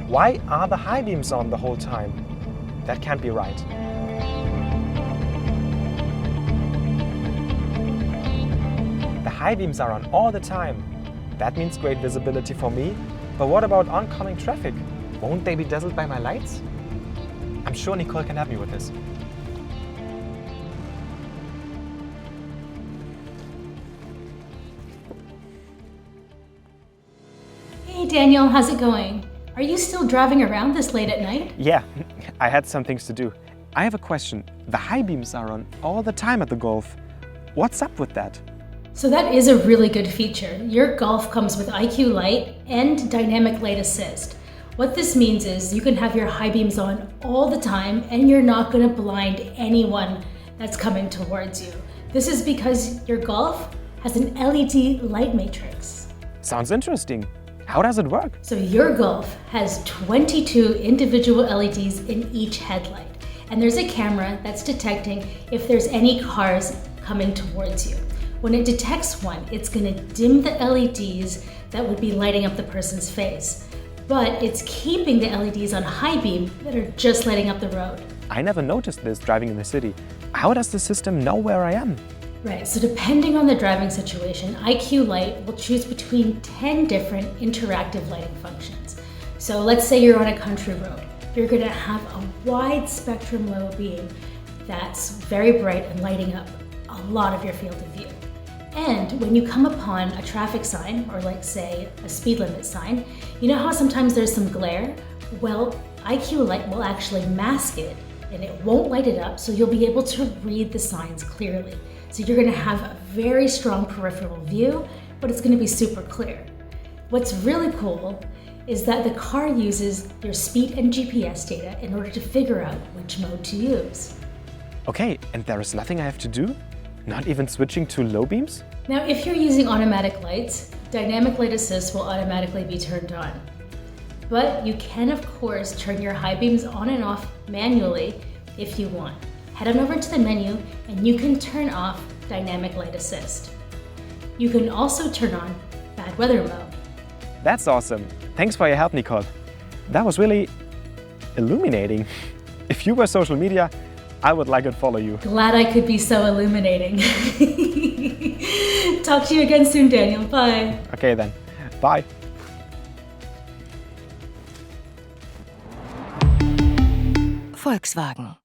Why are the high beams on the whole time? That can't be right. The high beams are on all the time. That means great visibility for me. But what about oncoming traffic? Won't they be dazzled by my lights? I'm sure Nicole can help me with this. Hey Daniel, how's it going? Are you still driving around this late at night? Yeah, I had some things to do. I have a question. The high beams are on all the time at the Golf. What's up with that? So that is a really good feature. Your Golf comes with IQ Light and Dynamic Light Assist. What this means is you can have your high beams on all the time and you're not going to blind anyone that's coming towards you. This is because your Golf has an LED light matrix. Sounds interesting. How does it work? So your Golf has 22 individual LEDs in each headlight. And there's a camera that's detecting if there's any cars coming towards you. When it detects one, it's going to dim the LEDs that would be lighting up the person's face. But it's keeping the LEDs on high beam that are just lighting up the road. I never noticed this driving in the city. How does the system know where I am? Right, so depending on the driving situation, IQ Light will choose between 10 different interactive lighting functions. So let's say you're on a country road. You're going to have a wide spectrum low beam that's very bright and lighting up a lot of your field of view. And when you come upon a traffic sign, or like say a speed limit sign, you know how sometimes there's some glare? Well, IQ Light will actually mask it and it won't light it up, so you'll be able to read the signs clearly. So you're going to have a very strong peripheral view, but it's going to be super clear. What's really cool is that the car uses your speed and GPS data in order to figure out which mode to use. Okay, and there is nothing I have to do? Not even switching to low beams? Now, if you're using automatic lights, Dynamic Light Assist will automatically be turned on. But you can, of course, turn your high beams on and off manually if you want. Head on over to the menu and you can turn off Dynamic Light Assist. You can also turn on bad weather mode. That's awesome. Thanks for your help, Nicole. That was really illuminating. If you were social media, I would like to follow you. Glad I could be so illuminating. Talk to you again soon, Daniel. Bye. Okay then. Bye. Volkswagen.